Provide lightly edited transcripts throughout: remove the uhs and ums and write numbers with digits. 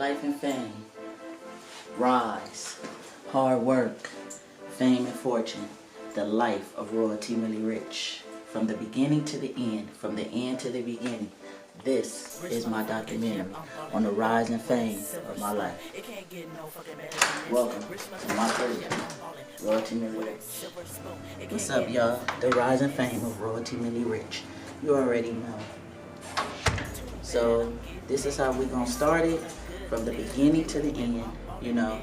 life and fame, rise, hard work, fame and fortune, the life of royalty Milli-Rich. From the beginning to the end, from the end to the beginning, this is my documentary on the rise and fame of my life. Welcome to my career, royalty Milli-Rich. What's up, y'all? The rise and fame of royalty Milli-Rich. You already know. So this is how we're gonna start it, from the beginning to the end. You know,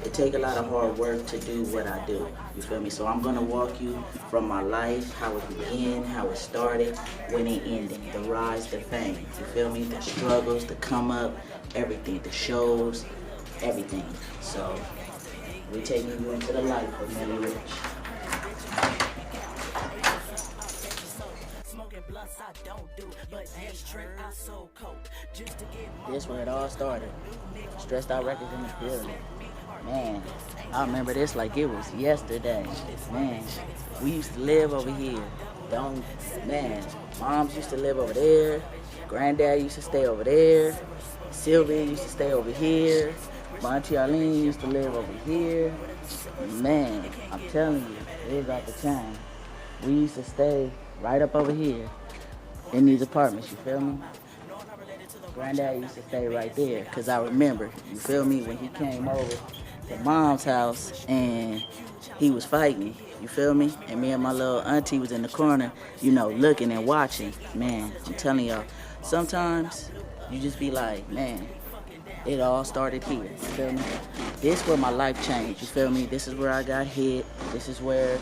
it takes a lot of hard work to do what I do. You feel me? So I'm gonna walk you from my life, how it began, how it started, when it ended, the rise, the fame. You feel me? The struggles, the come up, everything, the shows, everything. So we're taking you into the life of Milli-Rich. This where it all started. Stressed Out Records in the building. Man, I remember this like it was yesterday. Man, we used to live over here. Man, moms used to live over there. Granddad used to stay over there. Sylvia used to stay over here. My Auntie Arlene used to live over here. Man, I'm telling you, it was at the time. We used to stay right up over here in these apartments, you feel me? Granddad used to stay right there, because I remember, you feel me, when he came over to Mom's house and he was fighting, you feel me? And me and my little auntie was in the corner, you know, looking and watching. Man, I'm telling y'all, sometimes you just be like, man, it all started here, you feel me? This is where my life changed, you feel me? This is where I got hit. This is where,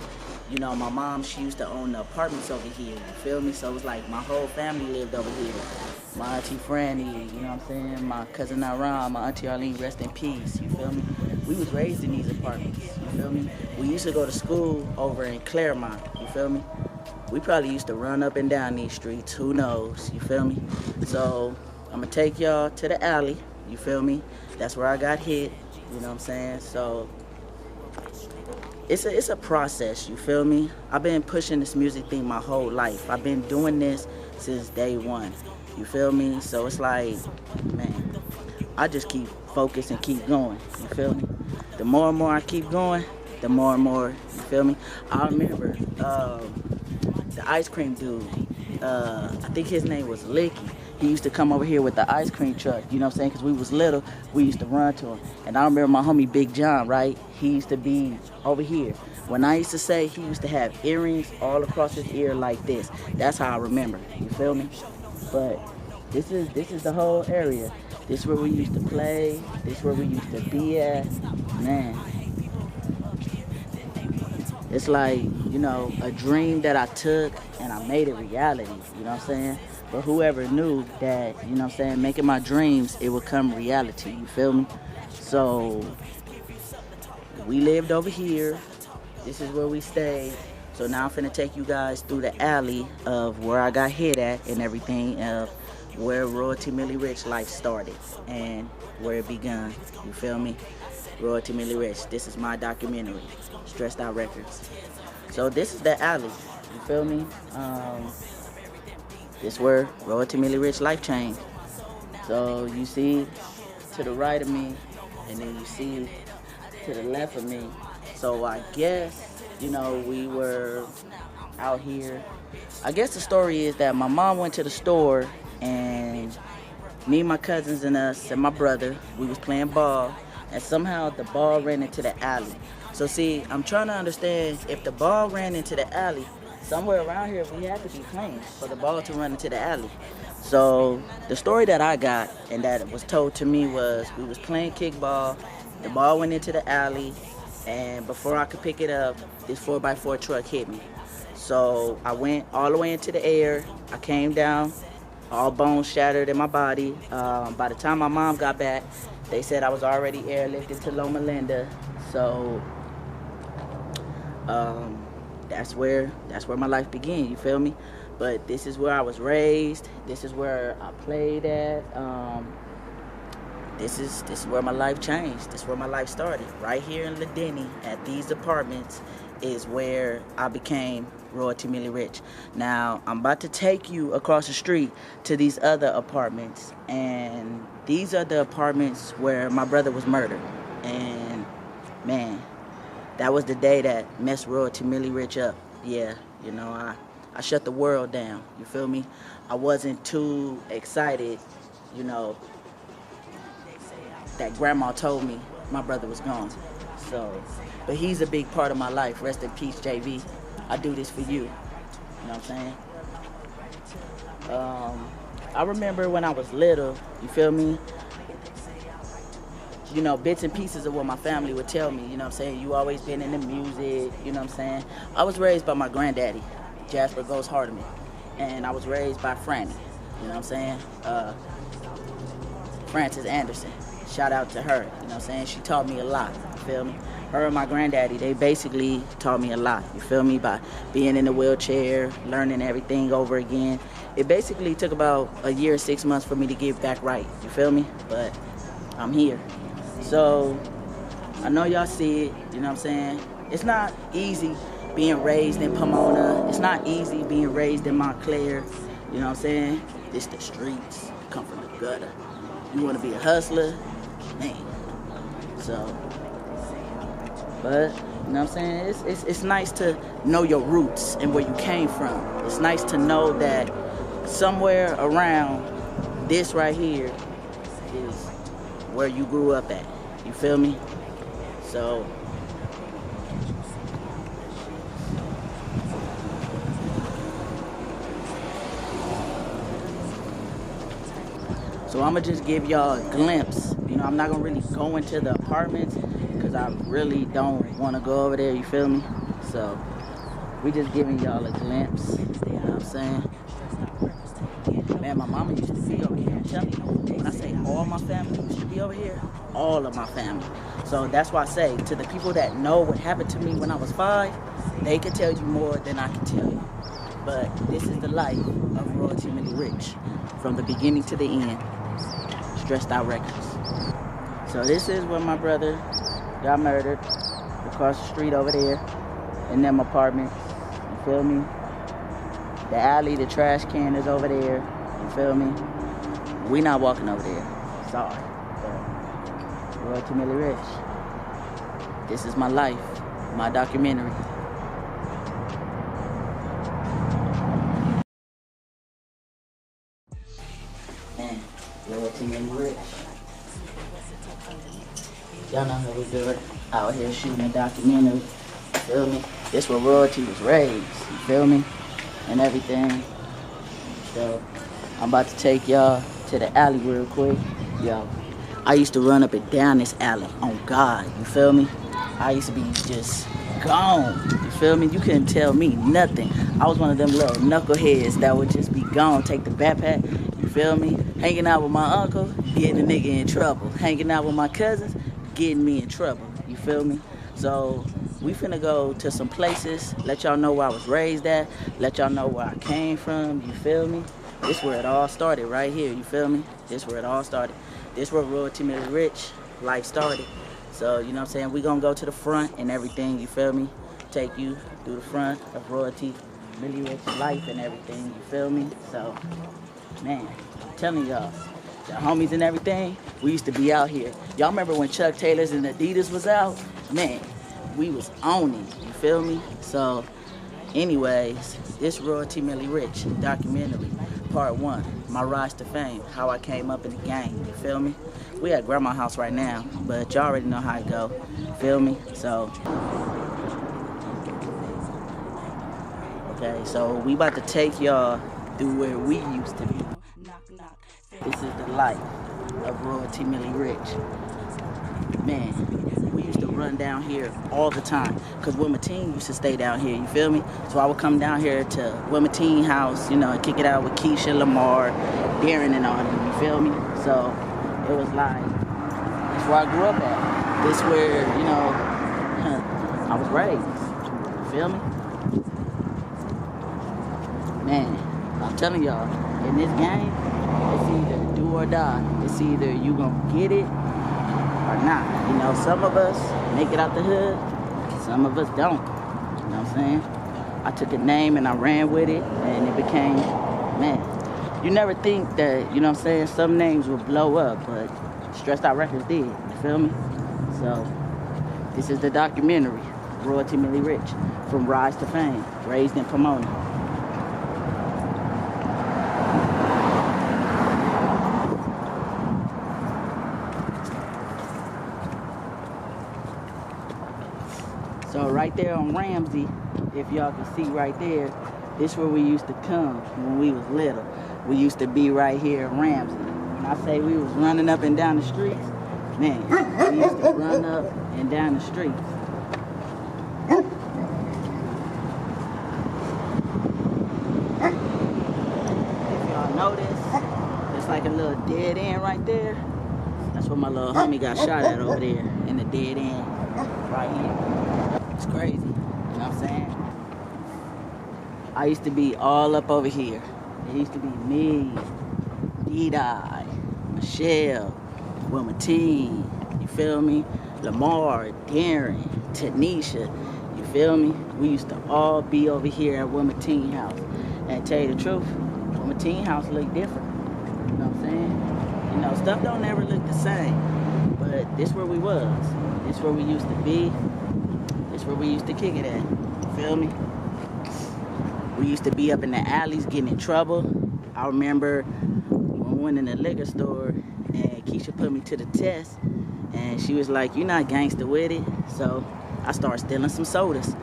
you know, my mom, she used to own the apartments over here, you feel me? So it was like my whole family lived over here. My Auntie Franny, you know what I'm saying? My cousin Iran, my Auntie Arlene, rest in peace, you feel me? We was raised in these apartments, you feel me? We used to go to school over in Claremont, you feel me? We probably used to run up and down these streets, who knows, you feel me? So I'm gonna take y'all to the alley, you feel me? That's where I got hit, you know what I'm saying? So it's a process, you feel me? I've been pushing this music thing my whole life. I've been doing this since day one, you feel me? So it's like, man, I just keep focused and keep going, you feel me? The more and more I keep going, the more and more, you feel me? I remember the ice cream dude, I think his name was Licky. He used to come over here with the ice cream truck, you know what I'm saying? Because we was little, we used to run to him. And I remember my homie Big John, right? He used to be over here. When I used to say, he used to have earrings all across his ear like this. That's how I remember, you feel me? But this is the whole area. This is where we used to play. This is where we used to be at. Man, it's like, you know, a dream that I took and I made it reality, you know what I'm saying? But whoever knew that, you know what I'm saying, making my dreams, it would come reality, you feel me? So we lived over here. This is where we stayed. So now I'm finna take you guys through the alley of where I got hit at and everything, of where royalty Milli-Rich life started and where it begun, you feel me? Royalty Milli-Rich, this is my documentary, Stressed Out Records. So this is the alley, you feel me? This is where royalty Milli-Rich life changed. So you see to the right of me, and then you see to the left of me. So I guess, you know, we were out here. I guess the story is that my mom went to the store, and me, my cousins, and us, and my brother, we was playing ball, and somehow the ball ran into the alley. So see, I'm trying to understand, if the ball ran into the alley, somewhere around here we had to be playing for the ball to run into the alley. So the story that I got and that was told to me was, we was playing kickball, the ball went into the alley, and before I could pick it up, this 4x4 truck hit me. So I went all the way into the air, I came down, all bones shattered in my body. By the time my mom got back, they said I was already airlifted to Loma Linda. So that's where my life began, you feel me? But this is where I was raised. This is where I played at. This is where my life changed. This is where my life started. Right here in Ladini at these apartments is where I became Royalty Milli-Rich. Now, I'm about to take you across the street to these other apartments, and these are the apartments where my brother was murdered. And, man, that was the day that messed Royalty Milli-Rich up. Yeah, you know, I shut the world down, you feel me? I wasn't too excited, you know, that grandma told me my brother was gone. So, but he's a big part of my life. Rest in peace, JV. I do this for you. You know what I'm saying? I remember when I was little, you feel me? You know, bits and pieces of what my family would tell me, you know what I'm saying? You always been in the music, you know what I'm saying? I was raised by my granddaddy, Jasper Goes Hardeman, and I was raised by Franny, you know what I'm saying? Frances Anderson, shout out to her, you know what I'm saying? She taught me a lot, you feel me? Her and my granddaddy, they basically taught me a lot, you feel me? By being in the wheelchair, learning everything over again. It basically took about a year, 6 months for me to get back right, you feel me? But I'm here. So, I know y'all see it, you know what I'm saying? It's not easy being raised in Pomona. It's not easy being raised in Montclair, you know what I'm saying? It's the streets, come from the gutter. You want to be a hustler? Man. So, but, you know what I'm saying? It's nice to know your roots and where you came from. It's nice to know that somewhere around this right here is where you grew up at. You feel me? So I'm gonna just give y'all a glimpse. You know, I'm not gonna really go into the apartments because I really don't want to go over there, you feel me? So we just giving y'all a glimpse, you know what I'm saying? Man, my mama used to be over here. I'm telling you, when I say all my family used to be over here, all of my family. So that's why I say, to the people that know what happened to me when I was 5, they can tell you more than I can tell you. But this is the life of Royalty Milli-Rich, from the beginning to the end. Stressed Out Records. So this is where my brother got murdered, across the street over there, in them apartments. You feel me? The alley, the trash can is over there. You feel me? We not walking over there. Sorry. But Royalty Milli-Rich. This is my life, my documentary. Man, Royalty Milli-Rich. Y'all know how we do it. Out here shooting a documentary. You feel me? This where Royalty was raised. You feel me? And everything. So I'm about to take y'all to the alley real quick. Yo, I used to run up and down this alley. On God, you feel me? I used to be just gone. You feel me? You couldn't tell me nothing. I was one of them little knuckleheads that would just be gone, take the backpack. You feel me? Hanging out with my uncle, getting a nigga in trouble. Hanging out with my cousins, getting me in trouble. You feel me? So we finna go to some places, let y'all know where I was raised at, let y'all know where I came from, you feel me? This where it all started, right here, you feel me? This where it all started. This where Royalty Milli-Rich life started. So, you know what I'm saying? We gonna go to the front and everything, you feel me? Take you through the front of Royalty Milli-Rich life and everything, you feel me? So, man, I'm telling y'all, the homies and everything, we used to be out here. Y'all remember when Chuck Taylor's and Adidas was out? Man, we was on it, you feel me? So, anyways, this Royalty Milli-Rich documentary, part 1, my rise to fame, how I came up in the game, you feel me? We at grandma's house right now, but y'all already know how it go, feel me? So, okay, so we about to take y'all through where we used to be. This is the life of Royalty Milli-Rich. Man, we used to run down here all the time, because Wilmatine used to stay down here, you feel me? So I would come down here to Wilmatine house, you know, and kick it out with Keisha, Lamar, Darren, and all them, you feel me? So it was like, that's where I grew up at. This where, you know, I was raised, you feel me? Man, I'm telling y'all, in this game, it's either do or die. It's either you gonna get it or not. You know, some of us make it out the hood, some of us don't. I'm saying? I took a name and I ran with it, and it became, man, you never think that, you know what I'm saying, some names will blow up, but Stressed Out Records did, you feel me? So, this is the documentary, Royalty Milli-Rich, From Rise to Fame, Raised in Pomona. So right there on Ramsey, if y'all can see right there, this is where we used to come when we was little. We used to be right here at Ramsey. When I say we was running up and down the streets, man, we used to run up and down the streets. If y'all notice, there's like a little dead end right there. That's where my little homie got shot at over there, in the dead end right here. It's crazy, you know what I'm saying? I used to be all up over here. It used to be me, D-Dye, Michelle, Wilmatine, you feel me? Lamar, Darren, Tanisha, you feel me? We used to all be over here at Wilmatine House. And tell you the truth, Wilmatine House looked different, you know what I'm saying? You know, stuff don't ever look the same, but this where we was. This where we used to be. This where we used to kick it at, you feel me? We used to be up in the alleys getting in trouble. I remember when we went in the liquor store and Keisha put me to the test and she was like, "You're not gangster with it." So I started stealing some sodas.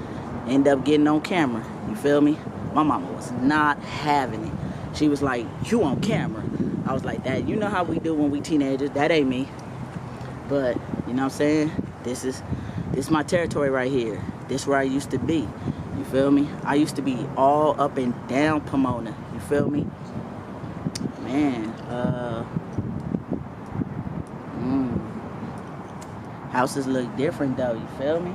End up getting on camera, you feel me? My mama was not having it. She was like, "You on camera?" I was like, "That, you know how we do when we teenagers, that ain't me." But, you know what I'm saying? This is my territory right here. This is where I used to be. You feel me? I used to be all up and down Pomona. You feel me? Man, houses look different though, you feel me?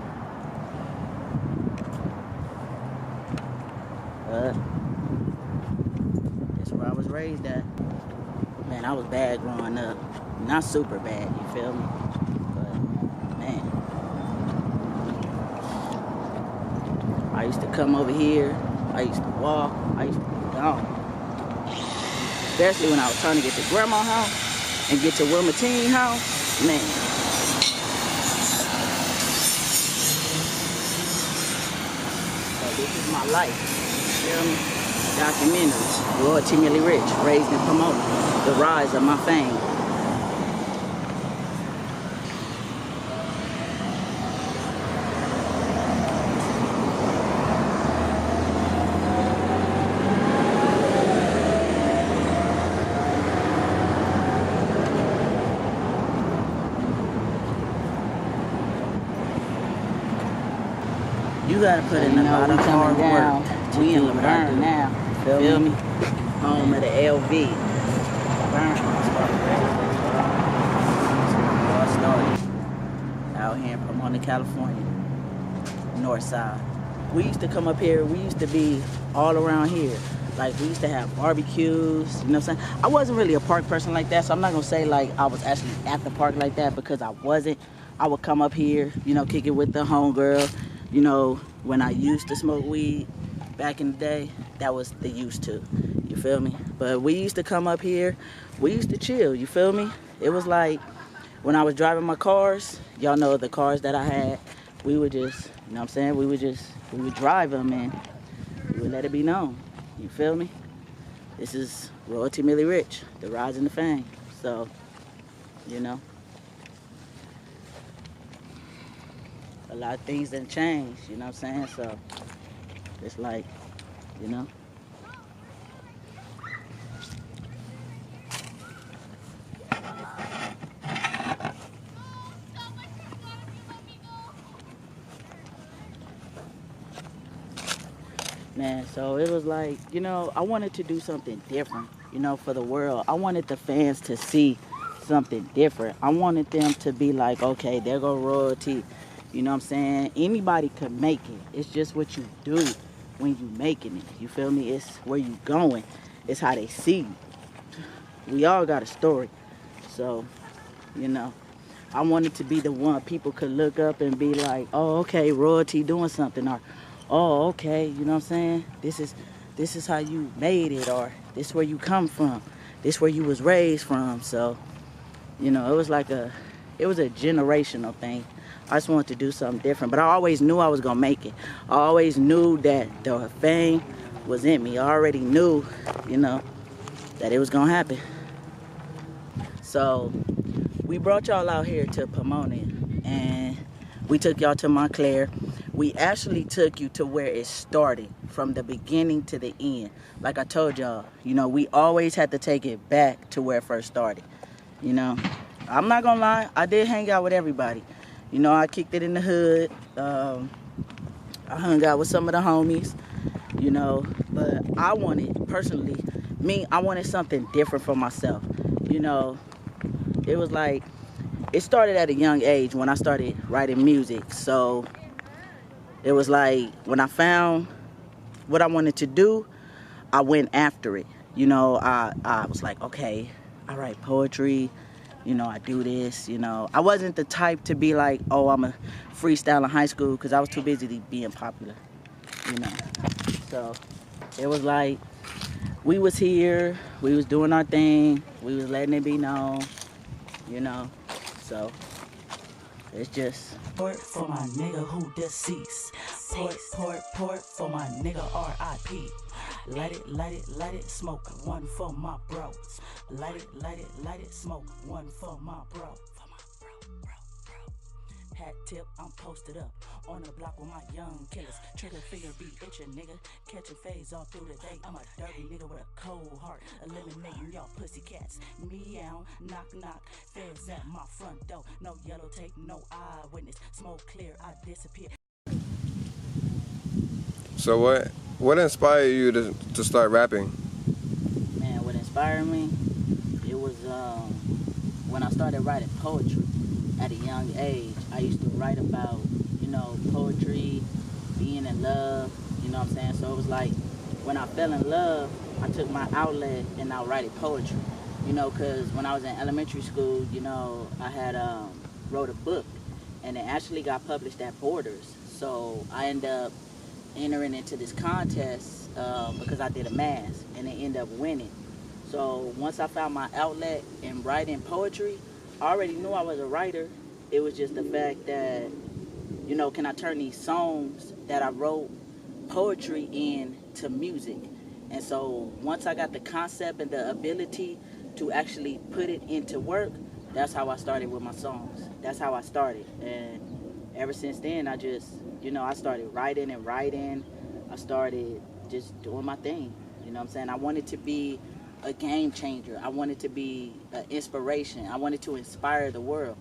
That's where I was raised at. Man, I was bad growing up. Not super bad, you feel me? But, man. I used to come over here, I used to walk, I used to be gone. Especially when I was trying to get to Grandma's house and get to Wilmatine house, man. So this is my life, you feel me? Documentaries, Royalty Milli-Rich, Raised in Pomona, the rise of my fame. You gotta put in a lot of hard work. We in Laverne now. Feel me? Home of the LV. Out here in Pomona, California. North side. We used to come up here, we used to be all around here. Like, we used to have barbecues, you know what I'm saying? I wasn't really a park person like that, so I'm not gonna say like I was actually at the park like that, because I wasn't. I would come up here, you know, kick it with the homegirl. You know, when I used to smoke weed back in the day, that was the used to, you feel me? But we used to come up here, we used to chill, you feel me? It was like, when I was driving my cars, y'all know the cars that I had, we would just, you know what I'm saying? We would drive them and we would let it be known, you feel me? This is Royalty Milli-Rich, the rise and the fame. So, you know. A lot of things done changed, you know what I'm saying? So, it's like, you know. Man, so it was like, you know, I wanted to do something different, you know, for the world. I wanted the fans to see something different. I wanted them to be like, okay, there go Royalty. You know what I'm saying? Anybody could make it. It's just what you do when you making it. You feel me? It's where you going. It's how they see you. We all got a story. So, you know, I wanted to be the one people could look up and be like, oh, okay, Royalty doing something. Or, oh, okay, you know what I'm saying? This is how you made it, or this where you come from, this where you was raised from. So, you know, it was a generational thing. I just wanted to do something different, but I always knew I was gonna make it. I always knew that the fame was in me. I already knew, you know, that it was gonna happen. So we brought y'all out here to Pomona, and we took y'all to Montclair. We actually took you to where it started, from the beginning to the end. Like I told y'all, you know, we always had to take it back to where it first started. You know, I'm not gonna lie, I did hang out with everybody. You know, I kicked it in the hood. I hung out with some of the homies, you know, but I wanted, personally, I wanted something different for myself. You know, it was like, it started at a young age when I started writing music. So it was like, when I found what I wanted to do, I went after it. You know, I was like, okay, I write poetry, you know, I do this, you know. I wasn't the type to be like, oh, I'm a freestyle in high school, because I was too busy being popular, you know. So it was like, we was here, we was doing our thing, we was letting it be known, you know. So it's just port for my nigga who deceased. Port for my nigga R.I.P. Light it, smoke one for my bros. Light it, smoke one for my bro. Hat tip, I'm posted up on the block with my young killers. Trigger finger be itching, nigga. Catching phase all through the day. I'm a dirty nigga with a cold heart. Eliminating y'all pussy cats. Meow, knock, knock. Feds at my front door. No yellow tape, no eyewitness. Smoke clear, I disappear. So what inspired you to start rapping? Man, what inspired me? It was when I started writing poetry at a young age. I used to write about, you know, poetry, being in love, you know what I'm saying? So it was like, when I fell in love, I took my outlet and I write poetry, you know, because when I was in elementary school, you know, I had wrote a book, and it actually got published at Borders. So I ended up entering into this contest because I did a mass, and it ended up winning. So once I found my outlet in writing poetry, I already knew I was a writer. It was just the fact that, you know, can I turn these songs that I wrote poetry into music? And so once I got the concept and the ability to actually put it into work, that's how I started with my songs. That's how I started. And ever since then, I just, you know, I started writing. I started just doing my thing. You know what I'm saying? I wanted to be a game changer. I wanted to be an inspiration. I wanted to inspire the world.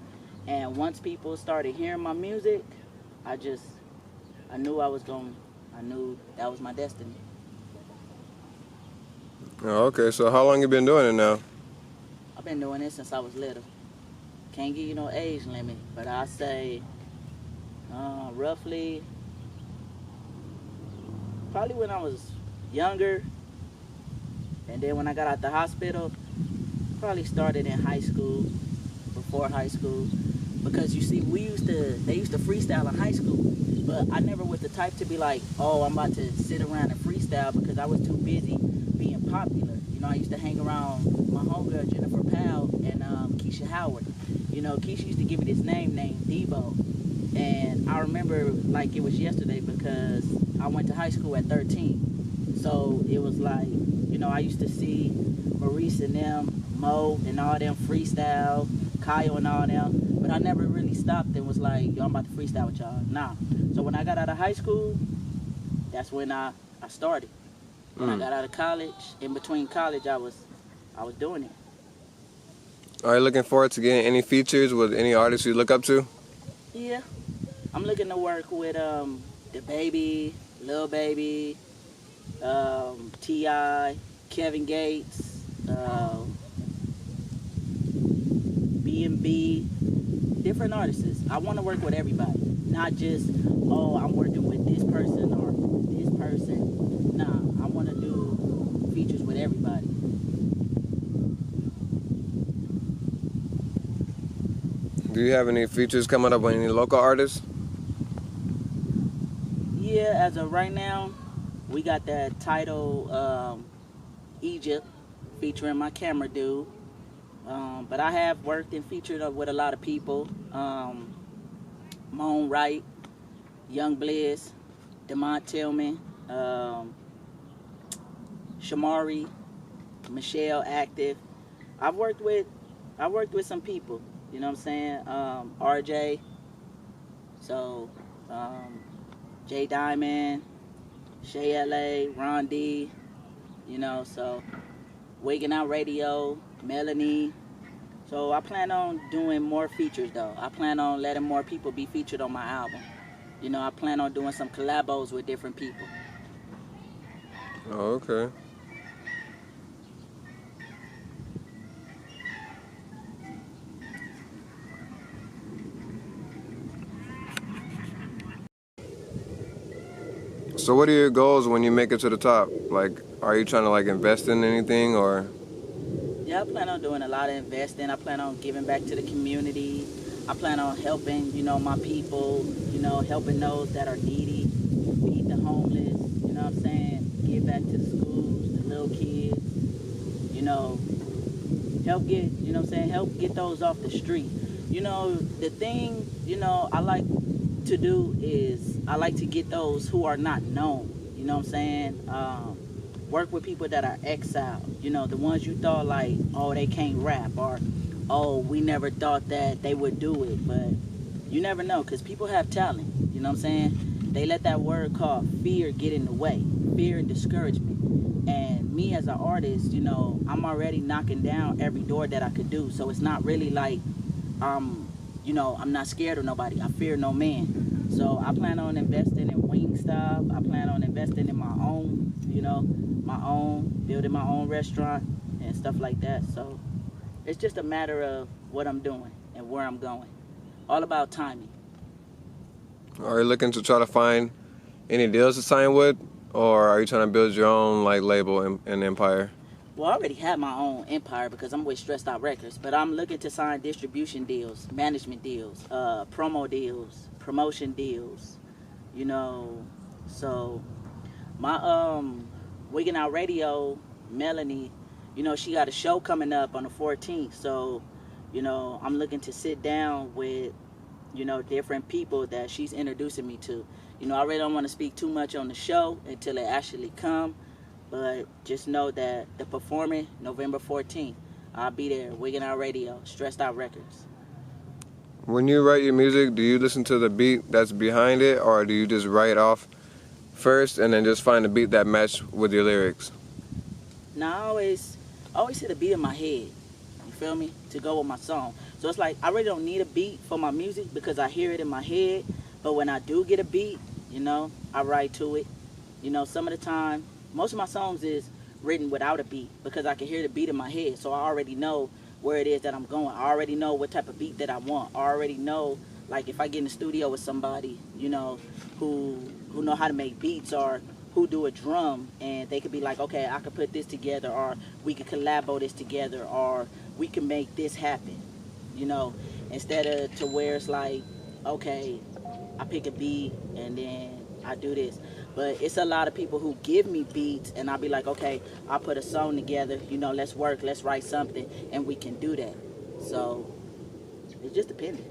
And once people started hearing my music, I knew I knew that was my destiny. Oh, okay. So how long you been doing it now? I've been doing it since I was little. Can't give you no age limit, but I say roughly, probably when I was younger, and then when I got out the hospital, probably started in high school, before high school, because you see, they used to freestyle in high school, but I never was the type to be like, oh, I'm about to sit around and freestyle, because I was too busy being popular. You know, I used to hang around my homegirl Jennifer Powell and Keisha Howard. You know, Keisha used to give me this name named Debo, and I remember like it was yesterday, because I went to high school at 13. So it was like, you know, I used to see Maurice and them, Mo and all them freestyle, Kyle and all them, but I never really stopped and was like, yo, I'm about to freestyle with y'all. Nah. So when I got out of high school, that's when I started. When I got out of college, in between college, I was doing it. Are you looking forward to getting any features with any artists you look up to? Yeah. I'm looking to work with the Baby, Lil Baby, T.I., Kevin Gates, B&B, different artists. I want to work with everybody, not just, oh, I'm working with this person or this person. Nah, I want to do features with everybody. Do you have any features coming up with any local artists? Yeah, as of right now, we got that title Egypt featuring my camera dude. But I have worked and featured with a lot of people. Moan Wright, Young Bliss, Demont Tillman, Shamari, Michelle Active. I've worked with some people, you know what I'm saying? RJ, so J Diamond, Shay LA, Ron D, you know, so Wigging Out Radio, Melanie. So I plan on doing more features though. I plan on letting more people be featured on my album. You know, I plan on doing some collabos with different people. Oh, okay. So what are your goals when you make it to the top? Like, are you trying to like invest in anything or? Yeah, I plan on doing a lot of investing. I plan on giving back to the community. I plan on helping, you know, my people, you know, helping those that are needy, feed the homeless, you know what I'm saying? Give back to the schools, the little kids, you know, help get, you know what I'm saying? Help get those off the street. You know, the thing, you know, I like to do is I like to get those who are not known, you know what I'm saying? Work with people that are exiled, you know, the ones you thought like, oh, they can't rap, or oh, we never thought that they would do it, but you never know, because people have talent, you know what I'm saying? They let that word called fear get in the way, fear and discouragement. And me as an artist, you know, I'm already knocking down every door that I could do, so it's not really like, you know, I'm not scared of nobody, I fear no man. So I plan on investing in Wingstop, I plan on investing in my own, you know, building my own restaurant and stuff like that. So it's just a matter of what I'm doing and where I'm going. All about timing. Are you looking to try to find any deals to sign with, or are you trying to build your own like label and empire? Well, I already have my own empire because I'm with Stressed Out Records, but I'm looking to sign distribution deals, management deals, promo deals, promotion deals, you know. So my Wigging Out Radio, Melanie, you know, she got a show coming up on the 14th. So, you know, I'm looking to sit down with, you know, different people that she's introducing me to. You know, I really don't want to speak too much on the show until it actually come, but just know that the performing November 14th, I'll be there, Wigging Out Radio, Stressed Out Records. When you write your music, do you listen to the beat that's behind it, or do you just write off first and then just find a beat that match with your lyrics? Now I always hit a beat in my head, you feel me, to go with my song. So it's like I really don't need a beat for my music because I hear it in my head, but when I do get a beat, you know, I write to it. You know, some of the time, most of my songs is written without a beat because I can hear the beat in my head, so I already know where it is that I'm going. I already know what type of beat that I want. I already know, like, if I get in the studio with somebody, you know, who know how to make beats or who do a drum, and they could be like, okay, I could put this together, or we could collabo this together, or we can make this happen, you know, instead of to where it's like, okay, I pick a beat and then I do this. But it's a lot of people who give me beats and I'll be like, okay, I'll put a song together, you know, let's work, let's write something, and we can do that. So it's just dependent.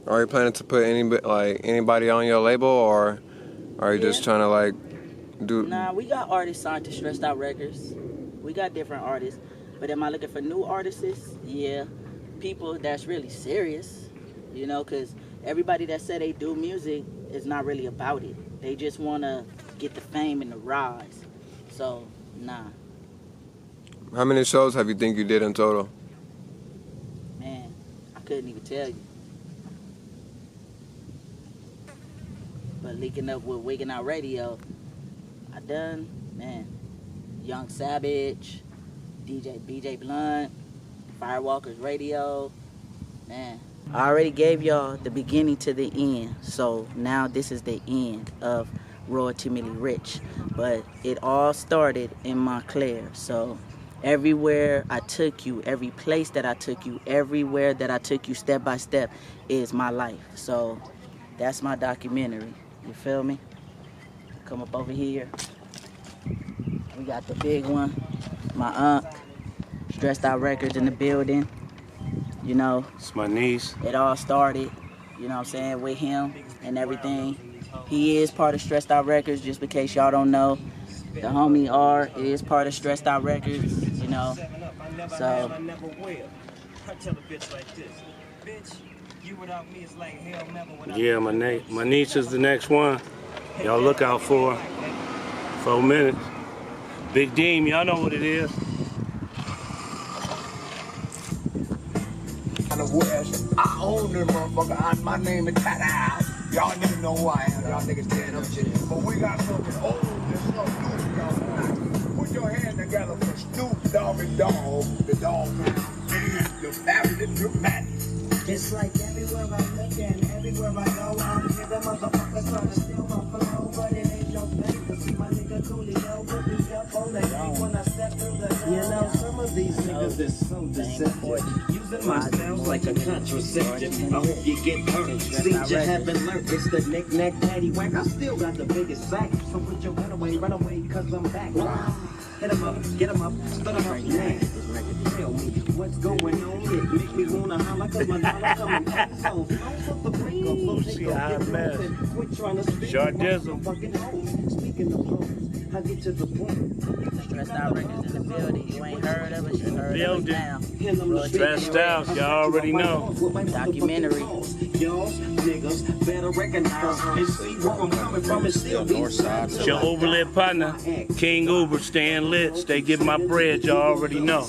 Are you planning to put anybody on your label, or are you just trying to like do? Nah, we got artists signed to Stressed Out Records. We got different artists. But am I looking for new artists? Yeah. People that's really serious, you know, because everybody that said they do music is not really about it. They just want to get the fame and the rise. So, nah. How many shows have you think you did in total? Man, I couldn't even tell you. But linking up with Wigging Out Radio, I done, man, Young Savage, BJ Blunt, Firewalkers Radio, man. I already gave y'all the beginning to the end, so now this is the end of Royalty Milli-Rich. But it all started in Montclair, so everywhere I took you, every place that I took you, everywhere that I took you step by step is my life. So That's my documentary. You feel me? Come up over here. We got the big one. My aunt, Stressed Out Records in the building. You know, It's my niece. it all started, you know what I'm saying, with him and everything. He is part of Stressed Out Records, just in case y'all don't know. The homie R is part of Stressed Out Records, you know. So, Yeah, my niece is the next one. Y'all look out for her. 4 minutes. Big Deem, y'all know what it is. I own this motherfucker. My name is Tada. Y'all niggas know who I am. Y'all niggas stand up shit. But we got something old and something new for y'all tonight. Put your hands together for Snoop Doggy Dogg, the dog man, and the fabulous dramatic. It's like everywhere I look and everywhere I go, I'm hearing motherfuckers trying to steal my flow, but it ain't no thing to see my nigga Coolio put me up on the game when I step through the door. You know, some of these niggas is so deceptive, using my styles like a contraceptive. I hope you get hurt. Seems you haven't learned. It's the knick-knack, paddywhack. I still got the biggest sack, so put your run away, cause I'm back. Hit 'em up, get 'em up, split 'em up, man. Tell me what's going on here. Make me wanna holler cause my dollar coming back. So, put the break up, so they go get moving. Quit trying to speak Short my Dizzle. fucking hoes. Speaking of hoes, I get to the point. Stressed Out Records in the building. You ain't heard of it, you heard of it now. Stressed Out, y'all already know. Documentary. Y'all niggas better recognize and see where I'm coming from and still be signed It's your overlit partner, King Uber, staying lit. Stay getting my bread, y'all already know.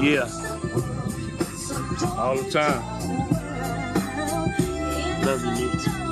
Yeah. All the time. Love you, niggas.